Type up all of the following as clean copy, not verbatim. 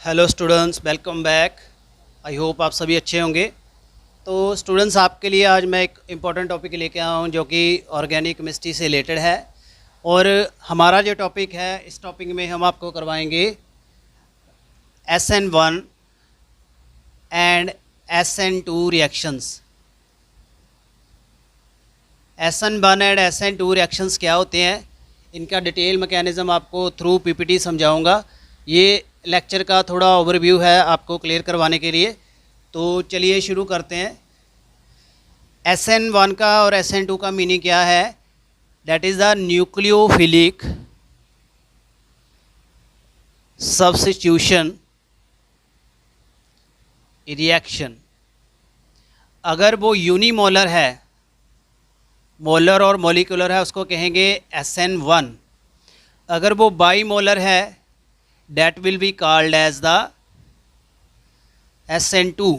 Hello students, welcome back. I hope आप सभी अच्छे होंगे। तो स्टूडेंट्स, आपके लिए आज मैं एक इम्पॉर्टेंट टॉपिक लेके आया हूँ जो कि ऑर्गेनिक केमिस्ट्री से रिलेटेड है। और हमारा जो टॉपिक है, इस टॉपिक में हम आपको करवाएंगे SN1 and SN2 reactions. SN1 and SN2 reactions क्या होते हैं, इनका डिटेल मैकेनिज़्म आपको थ्रू PPT समझाऊंगा। ये लेक्चर का थोड़ा ओवरव्यू है आपको क्लियर करवाने के लिए। तो चलिए शुरू करते हैं। SN1 का और SN2 का मीनिंग क्या है? That is the nucleophilic substitution reaction. अगर वो यूनिमोलर है, मोलर और मॉलिक्यूलर है, उसको कहेंगे SN1। अगर वो बाईमोलर है, that will be called as the SN2।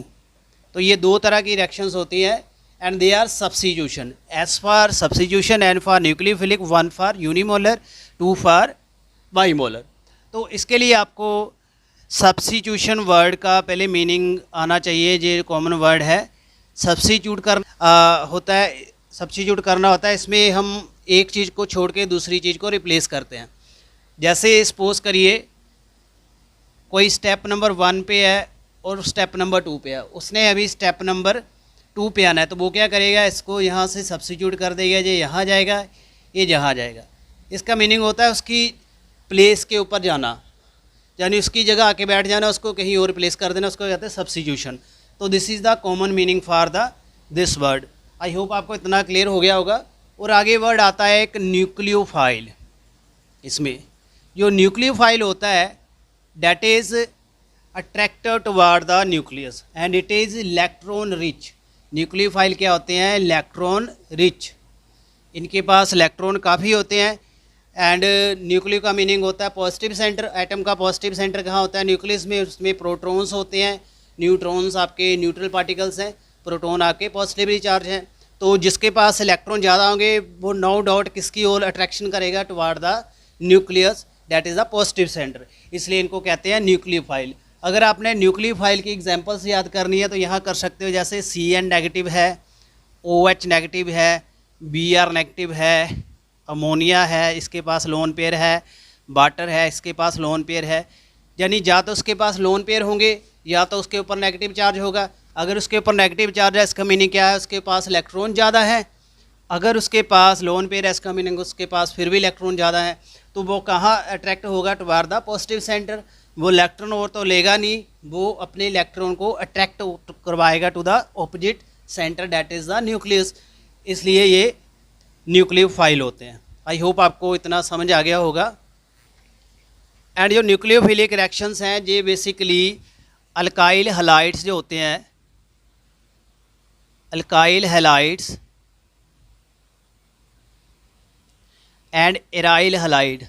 तो ये दो तरह की रिएक्शंस होती है and they are substitution. S for substitution and for nucleophilic, 1 for unimolar, 2 for bimolar. तो इसके लिए आपको सब्स्टिट्यूशन वर्ड का पहले मीनिंग आना चाहिए। जो कॉमन वर्ड है सब्स्टिट्यूट होता है, सब्स्टिट्यूट करना होता है। इसमें हम एक चीज़ को छोड़ के दूसरी चीज़ को रिप्लेस करते हैं। जैसे सपोज करिए कोई स्टेप नंबर 1 पे है और स्टेप नंबर 2 पे है, उसने अभी स्टेप नंबर 2 पे आना है, तो वो क्या करेगा, इसको यहाँ से सब्स्टिट्यूट कर देगा। ये यहाँ जाएगा, ये जहाँ जाएगा। इसका मीनिंग होता है उसकी प्लेस के ऊपर जाना, यानी उसकी जगह आके बैठ जाना, उसको कहीं और प्लेस कर देना, उसको कहते हैं सब्स्टिट्यूशन। तो this is the common meaning for the this word. I hope आपको इतना क्लियर हो गया होगा। और आगे वर्ड आता है एक न्यूक्लियोफाइल। इसमें जो न्यूक्लियोफाइल होता है, that is attracted toward the nucleus and it is electron rich। Nucleophile क्या होते हैं? Electron rich. इनके पास इलेक्ट्रॉन काफ़ी होते हैं। एंड न्यूक्लियो का मीनिंग होता है पॉजिटिव सेंटर। एटम का पॉजिटिव सेंटर कहाँ होता है? न्यूक्लियस में। उसमें प्रोटॉन्स होते हैं, न्यूट्रॉन्स आपके न्यूट्रल पार्टिकल्स हैं, प्रोटॉन आपके पॉजिटिवली चार्ज हैं। तो जिसके पास इलेक्ट्रॉन ज़्यादा होंगे वो नो डाउट किसकी ओर अट्रैक्शन करेगा? Toward the nucleus, that is the positive centre. इसलिए इनको कहते हैं न्यूक्लियोफाइल। अगर आपने न्यूक्लियोफाइल की एग्जांपल्स याद करनी है तो यहाँ कर सकते हो। जैसे CN नेगेटिव है, OH नेगेटिव है, Br नेगेटिव है, अमोनिया है, इसके पास लोन पेयर है, वाटर है, इसके पास लोन पेयर है। यानी या तो उसके पास लोन पेयर होंगे या तो उसके ऊपर नेगेटिव चार्ज होगा। अगर उसके ऊपर नेगेटिव चार्ज है, इसका मीनिंग क्या है? उसके पास इलेक्ट्रॉन ज़्यादा है। अगर उसके पास लोन पेयर है, इसका मीनिंग उसके पास फिर भी इलेक्ट्रॉन ज़्यादा है। तो वो कहाँ अट्रैक्ट होगा? Toward the positive centre. वो इलेक्ट्रॉन और तो लेगा नहीं, वो अपने इलेक्ट्रॉन को अट्रैक्ट करवाएगा to the opposite centre, that is the nucleus. इसलिए ये न्यूक्लियोफाइल होते हैं। आई होप आपको इतना समझ आ गया होगा। एंड जो न्यूक्लियोफिलिक रिएक्शंस हैं, ये बेसिकली अल्काइल हैलाइड्स जो होते हैं, alkyl halides and aryl halide,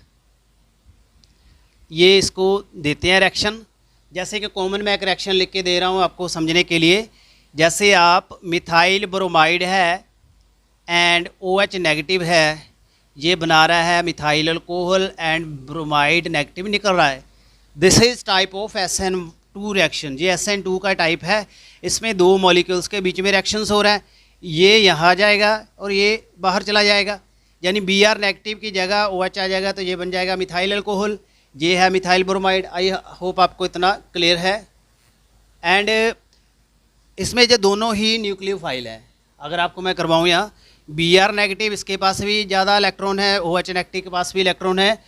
ये इसको देते हैं रिएक्शन। जैसे कि कॉमन मैं एक रिएक्शन लिख के दे रहा हूँ आपको समझने के लिए। जैसे आप मिथाइल ब्रोमाइड है एंड OH नेगेटिव है, ये बना रहा है methyl alcohol and bromide negative निकल रहा है। This is type of SN2 reaction. ये SN2 का टाइप है। इसमें दो मॉलिक्यूल्स के बीच में रिएक्शंस हो रहा है। ये यहाँ जाएगा और ये बाहर चला जाएगा, यानी Br नेगेटिव की जगह OH आ जाएगा, तो ये बन जाएगा मिथाइल अल्कोहल। ये है मिथाइल ब्रोमाइड। आई होप आपको इतना क्लियर है। एंड इसमें जो दोनों ही न्यूक्लियोफाइल है, अगर आपको मैं करवाऊँ यहाँ, Br नेगेटिव इसके पास भी ज़्यादा इलेक्ट्रॉन है, OH नेगेटिव के पास भी इलेक्ट्रॉन है,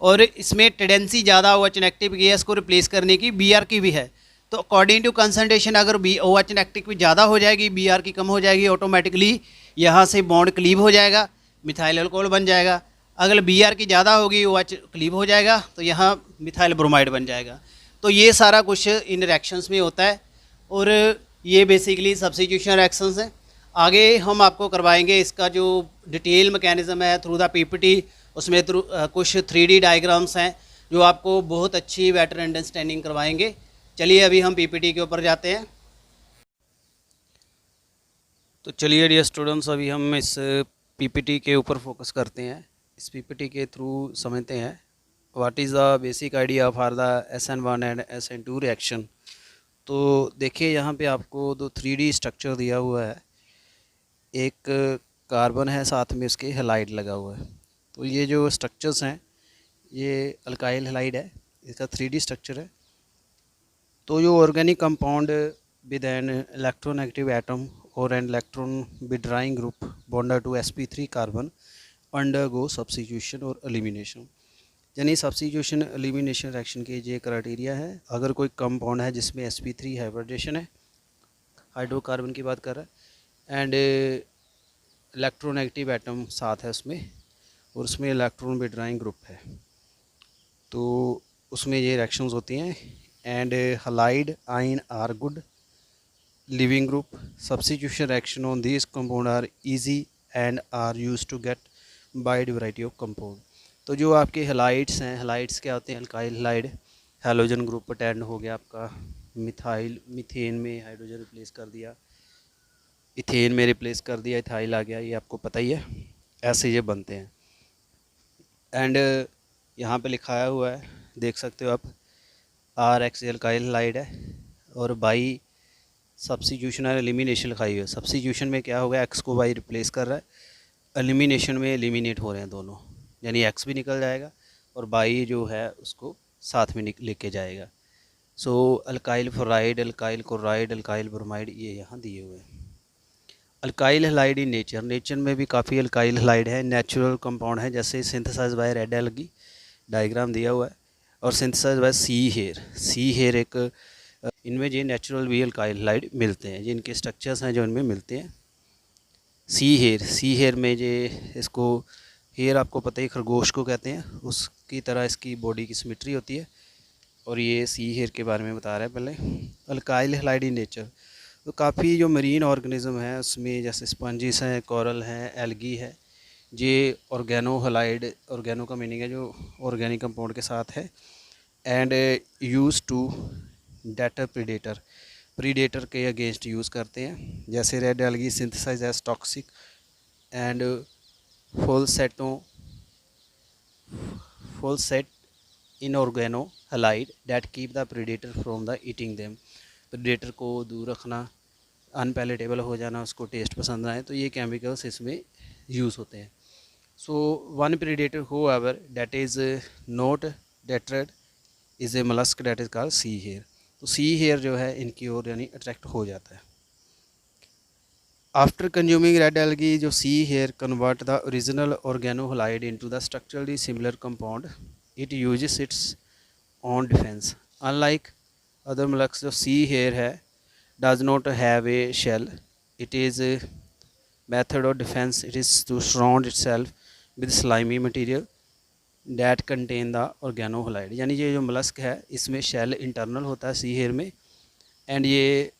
और इसमें टेंडेंसी ज़्यादा OH नेगेटिव की है इसको रिप्लेस करने की, Br की भी है। तो अकॉर्डिंग टू कंसनट्रेशन अगर OH नेगेटिव की ज़्यादा हो जाएगी, Br की कम हो जाएगी, ऑटोमेटिकली यहाँ से बॉन्ड क्लीव हो जाएगा, मिथाइल अल्कोहल बन जाएगा। अगर Br की ज़्यादा होगी, OH क्लीव हो जाएगा, तो यहाँ मिथाइल ब्रोमाइड बन जाएगा। तो ये सारा कुछ इन रिएक्शंस में होता है और ये बेसिकली सब्स्टिट्यूशन रिएक्शंस हैं। आगे हम आपको करवाएंगे इसका जो डिटेल मैकेनिज़्म है थ्रू द PPT। उसमें कुछ 3D डायग्राम्स हैं जो आपको बहुत अच्छी बेटर अंडरस्टैंडिंग करवाएंगे। चलिए अभी हम PPT के ऊपर जाते हैं। तो चलिए डियर स्टूडेंट्स, अभी हम इस PPT के ऊपर फोकस करते हैं। इस PPT के थ्रू समझते हैं what is the basic idea for the SN1 and SN2 reaction. तो देखिए यहाँ पे आपको दो 3D स्ट्रक्चर दिया हुआ है, एक कार्बन है, साथ में उसके हैलाइड लगा हुआ है। तो ये जो स्ट्रक्चर्स हैं ये अल्काइल हैलाइड है, इसका 3D स्ट्रक्चर है। तो जो organic compound with an electronegative atom और an electron withdrawing group bonded to sp3 carbon undergo substitution और एलिमिनेशन। यानी सब्स्टिट्यूशन एलिमिनेशन रिएक्शन के ये क्राइटेरिया है। अगर कोई कंपाउंड है जिसमें sp3 हाइब्रिडेशन है, हाइड्रोकार्बन की बात कर रहा है, एंड इलेक्ट्रोनेगेटिव एटम साथ है उसमें, और उसमें इलेक्ट्रॉन विड्राइंग ग्रुप है, तो उसमें ये रिएक्शंस होती हैं। And halide ion are good leaving group. Substitution reaction on this compound are easy and are use to get wide variety of compound. तो जो आपके हैलाइड्स हैं, हैलाइड्स क्या होते हैं? Alkyl halide, halogen group attached हो गया आपका, मिथाइल, मीथेन में हाइड्रोजन रिप्लेस कर दिया, इथेन में रिप्लेस कर दिया, इथाइल आ गया, ये आपको पता ही है, ऐसे ये बनते हैं। एंड यहाँ पे लिखाया हुआ है, देख सकते हो आप, RX अल्काइल हैलाइड है, और बाई सब्स्टिट्यूशन और एलिमिनेशन लिखाई हुई है। सब्स्टिट्यूशन में क्या होगा, X को Y रिप्लेस कर रहा है, एलिमिनेशन में एलिमिनेट हो रहे हैं दोनों, यानी X भी निकल जाएगा और बाई जो है उसको साथ में लेके जाएगा। So alkyl fluoride, alkyl chloride, alkyl bromide, ये यहाँ दिए हुए हैं। Alkyl halide in nature, nature में भी काफ़ी अल्काइल हैलाइड है, नेचुरल कंपाउंड है, जैसे synthesize by red algae, diagram दिया हुआ है, और synthesize by sea hare. Sea hare एक, इनमें ये नेचुरल भी अल्काइल हैलाइड मिलते हैं, जिनके स्ट्रक्चर्स हैं जो इनमें मिलते हैं। सी हेयर, सी हेयर में ये, इसको हेयर आपको पता ही, खरगोश को कहते हैं, उसकी तरह इसकी बॉडी की सिमेट्री होती है, और ये सी हेयर के बारे में बता रहा है पहले। अल्काइल हैलाइड इन नेचर, तो काफ़ी जो मरीन ऑर्गेनिज्म है उसमें, जैसे स्पंजिस हैं, कोरल हैं, एल्गी है, ये ऑर्गेनो हैलाइड, ऑर्गेनो का मीनिंग है जो ऑर्गेनिक कंपाउंड के साथ है, and use to deter predator, predator के अगेंस्ट यूज़ करते हैं, जैसे red algae synthesize as toxic and फॉल्सेट in organo halide that keep the predator from the eating them. Predator को दूर रखना, अनपैलेटेबल हो जाना, उसको टेस्ट पसंद ना आए, तो ये केमिकल्स इसमें यूज़ होते हैं। So one predator however that is not deterred is a mollusk that is called sea hare. तो सी हेयर जो है इनकी ओर यानी अट्रैक्ट हो जाता है। आफ्टर कंज्यूमिंग रेड एल्गी, जो sea hare convert the original organo halide into the structurally similar compound, it uses its own defence. Unlike other mollusks, जो सी हेयर है does not have a shell, it is method of defence it is to surround itself with slimy material that contain the organo halide. यानी ये जो mollusk है इसमें shell internal होता है see here में, एंड ये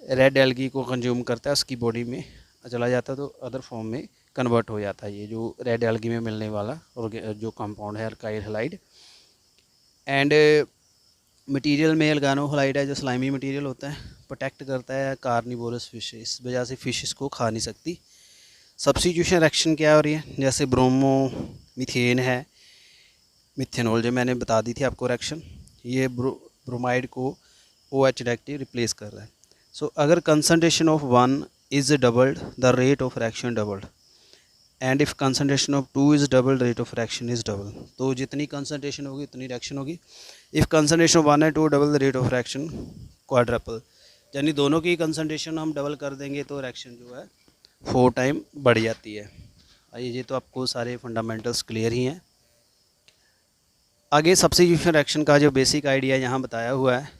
रेड एल्गी को कंज्यूम करता है, उसकी बॉडी में चला जाता है, तो अदर फॉर्म में कन्वर्ट हो जाता है ये जो रेड एल्गी में मिलने वाला और जो कंपाउंड है अल्काइल हैलाइड। एंड मटेरियल में ऑर्गेनो हैलाइड है जो स्लाइमी मटेरियल होता है, प्रोटेक्ट करता है कार्निवोरस फिश, इस वजह से फिश इसको खा नहीं सकती। सब्स्टिट्यूशन रिएक्शन क्या हो रही है, जैसे ब्रोमो मीथेन है, मिथेनॉल जो मैंने बता दी थी आपको रिएक्शन, ये ब्रोमाइड को OH नेगेटिव रिप्लेस कर रहा है। सो अगर concentration of one is doubled the rate of reaction doubled, and if concentration of two is double rate of reaction is double. तो जितनी कंसनट्रेशन होगी उतनी रिएक्शन होगी। If concentration of one and two double the rate of reaction quadruple, यानी दोनों की concentration हम double कर देंगे तो रिएक्शन जो है 4 टाइम बढ़ जाती है। आइए, ये तो आपको सारे फंडामेंटल्स क्लियर ही हैं। आगे सब्स्टिट्यूशन रिएक्शन का जो बेसिक आइडिया यहाँ बताया हुआ है,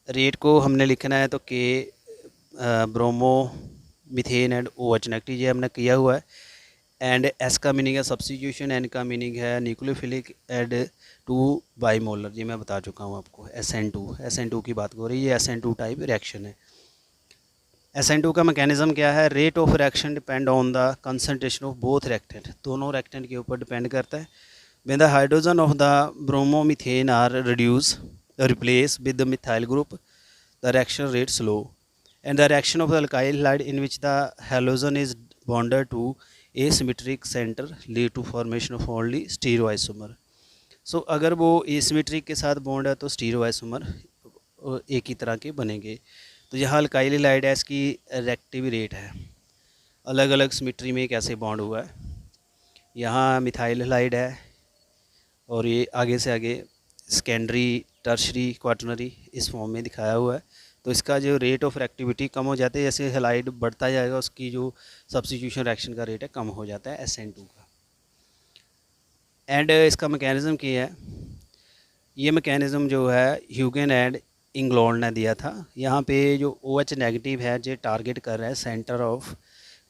रेट को हमने लिखना है तो K bromo methane and OH negative, ये हमने किया हुआ है। एंड S का मीनिंग है सब्स्टिट्यूशन, N का मीनिंग है न्यूक्लियोफिलिक, एड 2 बाईमोलर, ये मैं बता चुका हूँ आपको। SN2 की बात हो रही है, ये SN2 टाइप रिएक्शन है। SN2 का मैकेनिज्म क्या है, rate of reaction depend on the concentration of both reactant, दोनों रिएक्टेंट के ऊपर डिपेंड करता है। When the hydrogen of the bromomethane are replaced with the methyl group, the reaction rate slow, and the reaction of the alkyl halide in which the halogen is bonded to asymmetric center lead to formation of only stereoisomer. सो अगर वो asymmetric के साथ bond है तो stereo isomer एक ही तरह के बनेंगे। तो यहाँ अल्काइल हैलाइड है, इसकी रिएक्टिव रेट है, अलग अलग सिमेट्री में कैसे बॉन्ड हुआ है। यहाँ मिथाइल हैलाइड है और ये आगे से आगे सेकेंडरी, टर्शरी, क्वाटरनरी इस फॉर्म में दिखाया हुआ है। तो इसका जो रेट ऑफ रिएक्टिविटी कम हो जाती है, जैसे हैलाइड बढ़ता जाएगा उसकी जो सब्स्टिट्यूशन रिएक्शन का रेट है कम हो जाता है SN2 का। एंड इसका मैकेनिज़्म क्या है, ये मैकेनिज़्म जो है ह्यूगन एंड इंग्लैंड ने दिया था। यहाँ पे जो OH नेगेटिव है जो टारगेट कर रहा है सेंटर ऑफ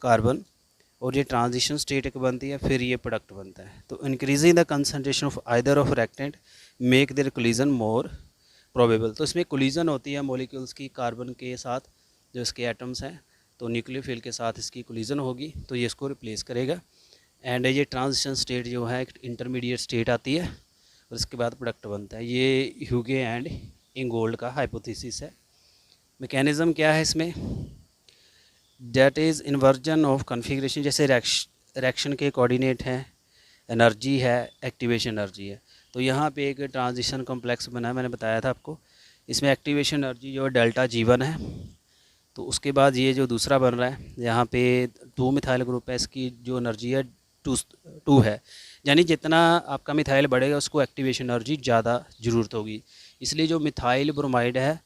कार्बन, और ये ट्रांजिशन स्टेट एक बनती है, फिर ये प्रोडक्ट बनता है। तो increasing the concentration of either of reactant make their collision more probable. तो इसमें कोलिजन होती है मॉलिक्यूल्स की कार्बन के साथ, जो इसके एटम्स हैं, तो न्यूक्लियोफिल के साथ इसकी कोलिजन होगी, तो ये इसको रिप्लेस करेगा। एंड ये ट्रांजिशन स्टेट जो है एक इंटरमीडिएट स्टेट आती है और इसके बाद प्रोडक्ट बनता है। ये ह्यूगे एंड इंगोल्ड का हाइपोथेसिस है। मैकेनिज़्म क्या है इसमें, that is inversion of configuration, जैसे रिएक्शन के कोऑर्डिनेट हैं, एनर्जी है, एक्टिवेशन एनर्जी है। तो यहाँ पे एक ट्रांजिशन कॉम्प्लेक्स बना है, मैंने बताया था आपको। इसमें एक्टिवेशन एनर्जी जो है डेल्टा G1 है। तो उसके बाद ये जो दूसरा बन रहा है, यहाँ पे 2 मिथाइल ग्रुप है, इसकी जो एनर्जी है 2 है। यानी जितना आपका मिथाइल बढ़ेगा उसको एक्टिवेशन एनर्जी ज़्यादा ज़रूरत होगी। इसलिए जो मिथाइल ब्रोमाइड है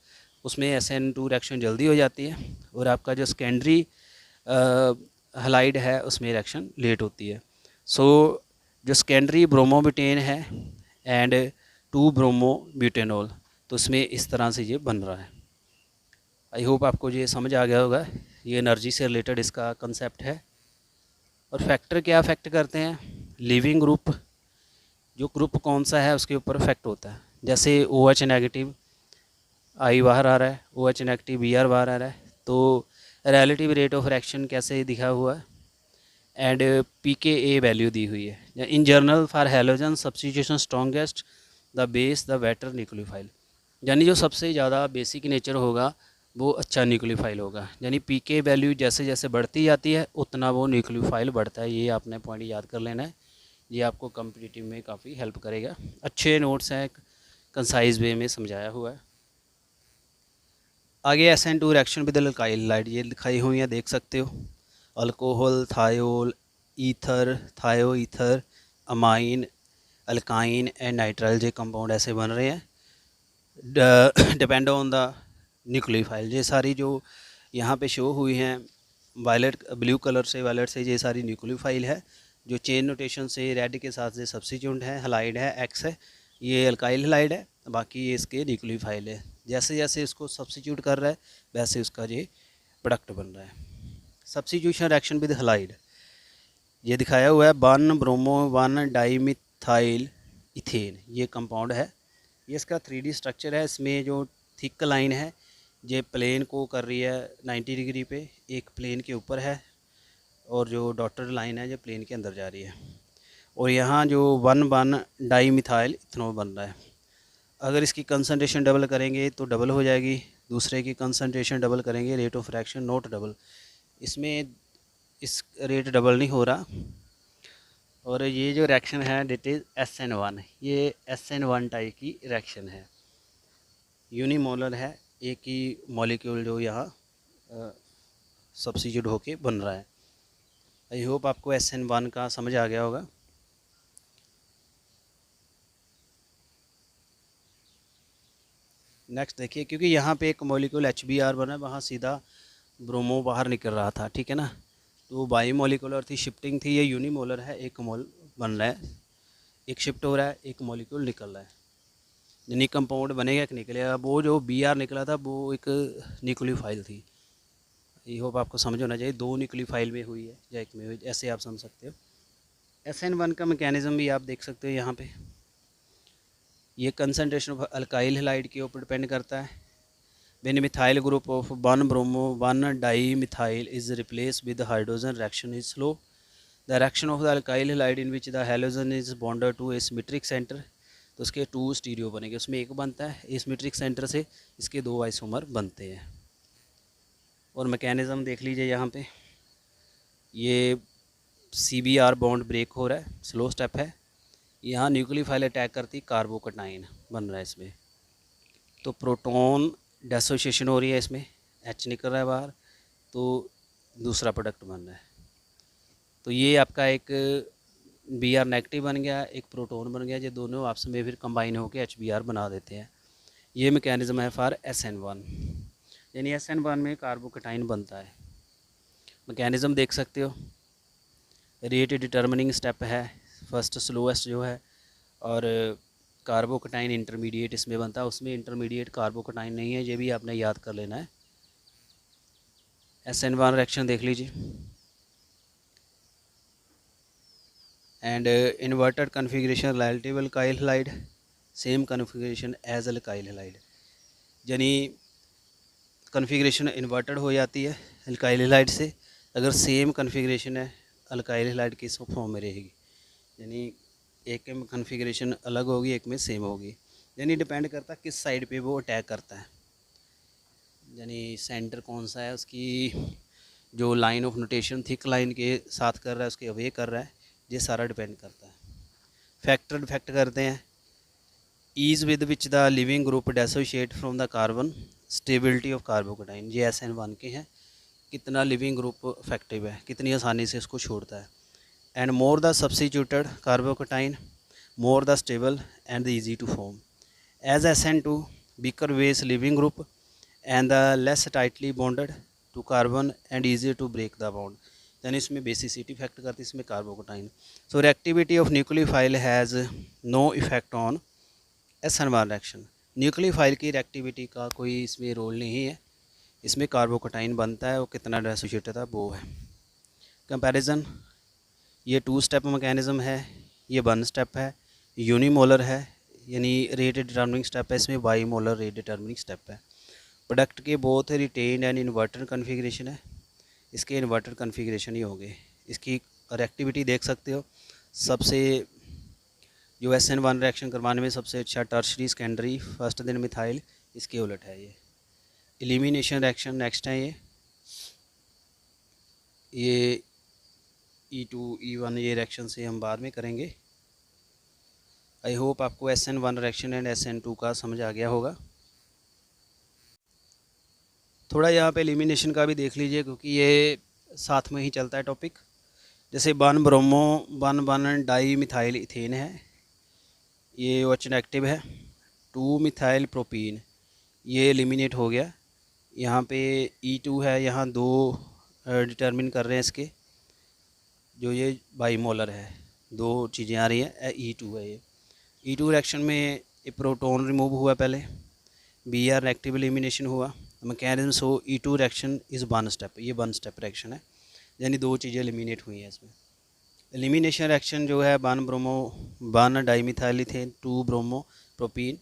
उसमें SN2 रिएक्शन जल्दी हो जाती है, और आपका जो सेकेंडरी हैलाइड है उसमें रिएक्शन लेट होती है। सो जो सेकेंडरी ब्रोमोब्यूटेन है एंड 2 ब्रोमोब्यूटेनॉल, तो इसमें इस तरह से ये बन रहा है। आई होप आपको ये समझ आ गया होगा। ये एनर्जी से रिलेटेड इसका कंसेप्ट है। और फैक्टर क्या अफेक्ट करते हैं, लिविंग ग्रुप, जो ग्रुप कौन सा है उसके ऊपर इफेक्ट होता है। जैसे OH नेगेटिव I बाहर आ रहा है, OH नेगेटिव Br बाहर आ रहा है, तो रिलेटिव रेट ऑफ रिएक्शन कैसे दिखा हुआ है, एंड pKa वैल्यू दी हुई है। In general for halogen substitution strongest the base the better nucleophile, यानी जो सबसे ज़्यादा बेसिक नेचर होगा वो अच्छा न्यूक्लियोफाइल होगा। यानी pK वैल्यू जैसे जैसे बढ़ती जाती है उतना वो न्यूक्लियोफाइल बढ़ता है। ये आपने पॉइंट याद कर लेना है, ये आपको कॉम्पिटिटिव में काफ़ी हेल्प करेगा। अच्छे नोट्स हैं, कंसाइज वे में समझाया हुआ है। आगे SN2 reaction with alkyl halide, ये दिखाई हुई है, देख सकते हो। अल्कोहल, थायोल, ईथर, थायो ether, amine, alkyne and nitrile, ये कंपाउंड ऐसे बन रहे हैं डिपेंड ऑन द न्यूक्लियोफाइल। ये सारी जो यहाँ पे शो हुई हैं वायलेट ब्लू कलर से, वायलेट से, ये सारी न्यूक्लियोफाइल है। जो चेन नोटेशन से रेड के साथ से सब्स्टिट्यूट है, हैलाइड है, X है, ये अल्काइल हैलाइड है, बाकी ये इसके न्यूक्लियोफाइल है। जैसे जैसे इसको सब्स्टिट्यूट कर रहा है वैसे उसका ये प्रोडक्ट बन रहा है। सब्स्टिट्यूशन रिएक्शन विद हैलाइड, ये दिखाया हुआ है 1 ब्रोमो 1 डाईमिथाइल इथेन, ये कंपाउंड है। ये इसका 3D स्ट्रक्चर है। इसमें जो थिक लाइन है ये प्लेन को कर रही है 90 डिग्री पे, एक प्लेन के ऊपर है, और जो डॉटेड लाइन है ये प्लेन के अंदर जा रही है। और यहाँ जो 1 डाईमिथाइल इथेनॉल बन रहा है। अगर इसकी कंसनट्रेशन डबल करेंगे तो डबल हो जाएगी, दूसरे की कंसनट्रेशन डबल करेंगे, rate of reaction not double. इसमें इस रेट डबल नहीं हो रहा। और ये जो रिएक्शन है डेट इज़ SN1, ये SN1 टाइप की रिएक्शन है, यूनिमोलर है, एक ही मॉलिक्यूल जो यहाँ सब्स्टिट्यूट होके बन रहा है। आई होप आपको SN1 का समझ आ गया होगा। नेक्स्ट देखिए, क्योंकि यहाँ पे एक मॉलिक्यूल HBr बना है, वहाँ सीधा ब्रोमो बाहर निकल रहा था, ठीक है ना, तो बाई मॉलिकुलर थी, शिफ्टिंग थी। ये यूनिमोलर है, एक मोल बन रहा है, एक शिफ्ट हो रहा है, एक मॉलिक्यूल निकल रहा है, यानी कंपाउंड बनेगा एक निकलेगा। वो जो Br निकला था वो एक न्यूक्लियोफाइल थी। ये होप आपको समझ होना चाहिए, 2 न्यूक्लियोफाइल में हुई है या एक में हुई, ऐसे आप समझ सकते हो। SN1 का मैकेनिज़्म भी आप देख सकते हो यहाँ पे। ये कंसनट्रेशन ऑफ अल्काइल हैलाइड के ऊपर डिपेंड करता है। When methyl group of 1 bromo 1 dimethyl is replaced with the hydrogen, reaction is slow. The reaction of the alkyl halide in which the halogen is bonded to a symmetric center, तो उसके 2 stereo बनेंगे, उसमें एक बनता है, asymmetric centre से इसके 2 isomer बनते हैं। और मैकेनिज़्म देख लीजिए यहाँ पे, ये CBr बॉन्ड ब्रेक हो रहा है, स्लो स्टेप है, यहाँ न्यूक्लियोफाइल अटैक करती कार्बोकटाइन बन रहा है इसमें, तो प्रोटॉन डिसोसिएशन हो रही है, इसमें H निकल रहा है बाहर, तो दूसरा प्रोडक्ट बन रहा है। तो ये आपका एक Br नेगेटिव बन गया, एक प्रोटॉन बन गया, ये दोनों आपस में फिर कंबाइन होकर HBr बना देते हैं। ये मैकेनिज़्म है फॉर SN1, यानी SN1 में कार्बोकटाइन बनता है। मैकेनिज़्म देख सकते हो, रेट डिटर्मिनिंग स्टेप है, फर्स्ट स्लोएस्ट जो है, और कार्बोकटाइन इंटरमीडिएट इसमें बनता है, उसमें इंटरमीडिएट कार्बोकटाइन नहीं है, ये भी आपने याद कर लेना है। SN1 रिएक्शन देख लीजिए, and inverted configuration relative alkyl halide, same configuration as alkyl halide, यानी कन्फिग्रेशन इन्वर्टेड हो जाती है अल्काइल हैलाइड से, अगर सेम कन्फिग्रेशन है अल्काइल हैलाइड किस फॉर्म में रहेगी, यानी एक में कन्फिग्रेशन अलग होगी, एक में सेम होगी, यानी डिपेंड करता है किस साइड पे वो अटैक करता है, यानी सेंटर कौन सा है, उसकी जो line of notation thick line के साथ कर रहा है, उसके अवे कर रहा है, ये सारा डिपेंड करता है। फैक्टर डिफेक्ट करते हैं, ease with which the leaving group dissociate from the carbon, stability of carbocation, ये SN1 के हैं, कितना लिविंग ग्रुप इफेक्टिव है, कितनी आसानी से इसको छोड़ता है। And more the substituted carbocation more the stable and the easy to form, as SN2 weaker base living group and the less tightly bonded to carbon and easier to break the bond, यानी इसमें basicity effect करती है, इसमें carbocation. So reactivity of nucleophile has no effect on SN1 reaction, nucleophile की reactivity का कोई इसमें role नहीं है, इसमें कार्बोकटाइन बनता है, वो कितना डिसोसिएटेड है वो है। कंपैरिजन, ये 2 स्टेप मैकेनिज़्म है, ये 1 स्टेप है, यूनिमोलर है, यानी रेट डिटर्मिनिंग स्टेप है, इसमें बाईमोलर रेट डिटर्मिनिंग स्टेप है। प्रोडक्ट के both retain and inverted configuration है, इसके इन्वर्टेड कन्फिग्रेशन ही होंगे। इसकी रिएक्टिविटी देख सकते हो, सबसे जो SN1 रिएक्शन करवाने में सबसे अच्छा टर्शरी सेकेंडरी फर्स्ट दिन मिथाइल, इसके उलट है ये। एलिमिनेशन रिएक्शन नेक्स्ट है, ये E2 E1 ये रिएक्शन से हम बाद में करेंगे। आई होप आपको SN1 रिएक्शन एंड SN2 का समझ आ गया होगा। थोड़ा यहाँ पे एलिमिनेशन का भी देख लीजिए, क्योंकि ये साथ में ही चलता है टॉपिक। जैसे 1 ब्रोमो 1 डाई मिथाइल इथेन है, ये OH नेगेटिव है। 2 मिथाइल प्रोपीन, ये एलिमिनेट हो गया। यहाँ पे E2 है, यहाँ 2 डिटर्मिन कर रहे हैं इसके, जो ये बाईमोलर है, 2 चीज़ें आ रही हैं, E2 है ये। E2 रिएक्शन में ये प्रोटॉन रिमूव हुआ, पहले Br नेगेटिव एलिमिनेशन हुआ। Mechanism so E2 reaction is 1 step, ये 1 स्टेप रिएक्शन है, यानी 2 चीज़ें एलिमिनेट हुई हैं इसमें। एलिमिनेशन रिएक्शन जो है 1 bromo 1 dimethyl ethane 2 bromo propene,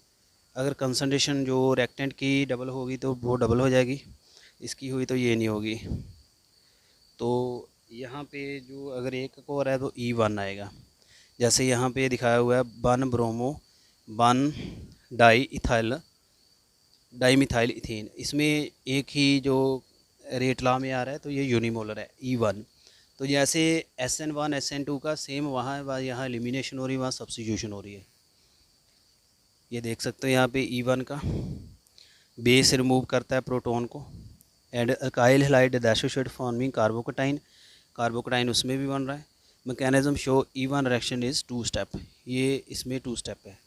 अगर कंसनट्रेशन जो रिएक्टेंट की डबल होगी तो वो डबल हो जाएगी, इसकी हुई तो ये नहीं होगी। तो यहाँ पे जो अगर एक को हो रहा है तो E1 आएगा, जैसे यहाँ पे दिखाया हुआ है 1 ब्रोमो 1 डाईमिथाइल इथेन, इसमें एक ही जो रेट लॉ में आ रहा है, तो ये यूनिमोलर है E1। तो जैसे SN1 SN2 का सेम वहाँ यहाँ एलिमिनेशन हो रही है, वहाँ सब्स्टिट्यूशन हो रही है। ये देख सकते हो यहाँ पे E1 का बेस रिमूव करता है प्रोटॉन को, and alkyl halide dissociate forming कार्बोकटाइन उसमें भी बन रहा है। Mechanism show E1 reaction is 2 step, ये इसमें 2 स्टेप है।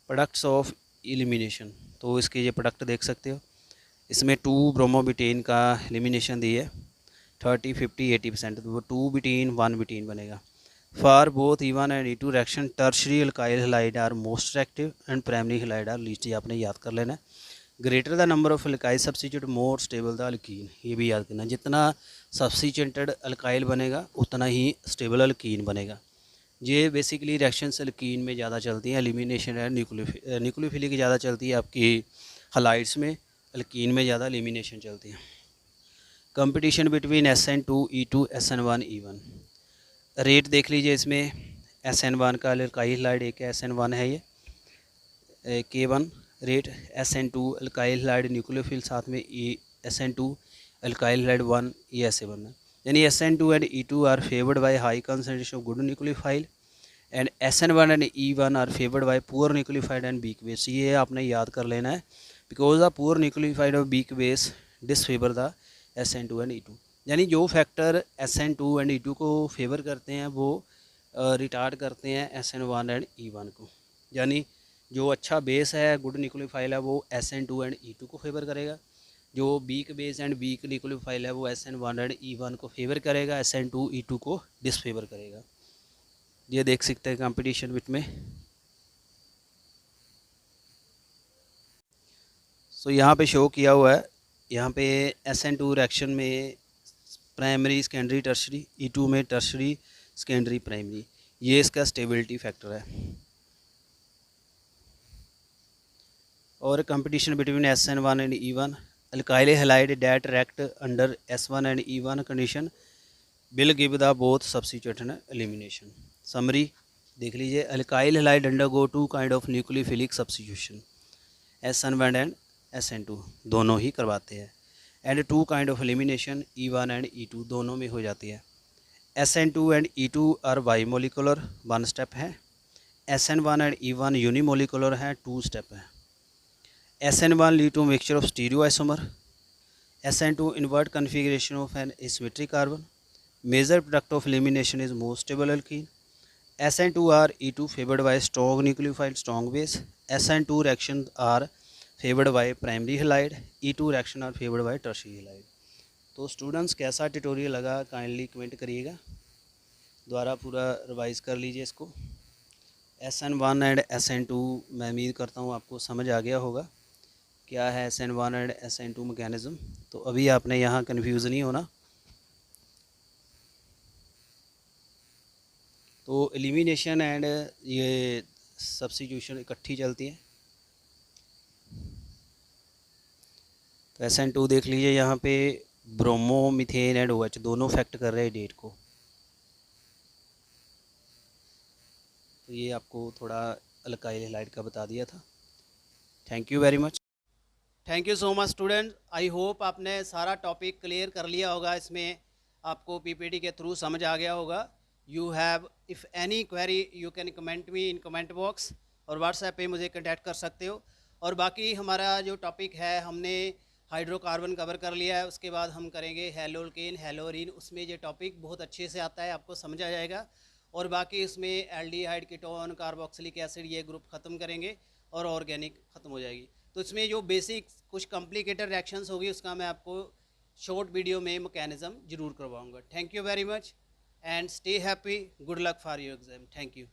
प्रोडक्ट्स ऑफ एलिमिनेशन, तो इसके ये प्रोडक्ट देख सकते हो, इसमें 2 ब्रोमोबिटेन का एलिमिनेशन दी है, 30, 50, 80%, तो वो 2 बिटीन 1 बिटीन बनेगा। For both E1 and E2 reaction tertiary alkyl halide are most reactive and primary halide are least, ये आपने याद कर लेना है। Greater the number of alkyl substituent more stable the alkene, ये भी याद करना, जितना सब्स्टिट्यूटेड अल्काइल बनेगा उतना ही स्टेबल अल्कीन बनेगा। ये बेसिकली रिएक्शंस अल्कीन में ज़्यादा चलती हैं, एलिमिनेशन है न्यूक्लियोफिलिक ज़्यादा चलती है आपकी हैलाइड्स में, अल्कीन में ज़्यादा एलिमिनेशन चलती है। Competition between SN2 E2 SN1 E1, rate देख लीजिए, इसमें SN1 का अल्काइल हैलाइड एक है, SN1 है ये K1 rate, SN2 alkyl halide न्यूक्लियोफिल साथ में SN2 अल्काइल हैलाइड 1, ये ऐसे बनना, यानी SN2 and E2 are favoured by high concentration of good nucleophile and SN1 and E1 are favoured by poor nucleophile and weak base. ये आपने याद कर लेना है, बिकॉज द पुअर न्यूक्लियोफाइड और weak base disfavour the SN2 and E2। यानी जो factor SN2 and E2 को फेवर करते हैं वो रिटार्ड करते हैं SN1 एंड E1 को। यानी जो अच्छा बेस है, गुड न्यूक्लियोफाइल है, वो SN2 एंड E2 को फेवर करेगा। जो weak base and weak nucleophile है वो SN1 एंड E1 को फेवर करेगा, SN2 E2 को डिसफेवर करेगा। ये देख सकते हैं कंपटीशन विथ में। सो यहाँ पे शो किया हुआ है, यहाँ पे SN2 रिएक्शन में प्राइमरी सेकेंडरी टर्शरी, E2 में टर्शरी सेकेंडरी प्राइमरी, ये इसका स्टेबिलिटी फैक्टर है। और competition between SN1 and E1, alkyl halide that react under S1 and E1 condition will give the both substitution elimination। Summary देख लीजिए, alkyl halide undergo two kind of nucleophilic substitution, SN1 and SN2 दोनों ही करवाते हैं, and two kind of elimination E1 and E2 दोनों में हो जाती है। SN2 and E2 are bimolecular, one step है। SN1 एंड E1 यूनिमोलिकुलर है, टू स्टेप है। SN1 lead to mixture of stereoisomer, SN2 invert configuration of an asymmetric carbon, major product of elimination is most stable alkene, SN2 are E2 favored by strong nucleophile strong base, SN2 reactions are favored by primary halide, E2 reaction are favored by tertiary halide। तो students कैसा tutorial लगा kindly comment करिएगा, दोबारा पूरा revise कर लीजिए इसको। SN1 and SN2 मैं उम्मीद करता हूँ आपको समझ आ गया होगा क्या है SN1 एंड SN2 मैकेनिज़्म। तो अभी आपने यहाँ कन्फ्यूज़ नहीं होना। तो एलिमिनेशन एंड ये सब्स्टिट्यूशन इकट्ठी चलती हैं। तो SN2 देख लीजिए, यहाँ पे ब्रोमो, मीथेन एंड OH दोनों इफेक्ट कर रहे हैं डेट को। तो ये आपको थोड़ा अल्काइल हैलाइड का बता दिया था। Thank you very much. Thank you so much student. I hope आपने सारा टॉपिक क्लियर कर लिया होगा, इसमें आपको PPT के थ्रू समझ आ गया होगा। You have if any query you can comment me in comment box, और व्हाट्सएप पे मुझे कांटेक्ट कर सकते हो। और बाकी हमारा जो टॉपिक है, हमने हाइड्रोकार्बन कवर कर लिया है, उसके बाद हम करेंगे हेलोल्केन, हेलोरीन। उसमें ये टॉपिक बहुत अच्छे से आता है, आपको समझ आ जाएगा। और बाकी इसमें एल्डिहाइड, कीटोन, कार्बोक्सिलिक एसिड, ये ग्रुप ख़त्म करेंगे और ऑर्गेनिक ख़त्म हो जाएगी। तो इसमें जो बेसिक कुछ कॉम्प्लिकेटेड रिएक्शंस होगी उसका मैं आपको शॉर्ट वीडियो में मैकेनिज़्म ज़रूर करवाऊंगा। Thank you very much and stay happy, good luck for your exam. Thank you.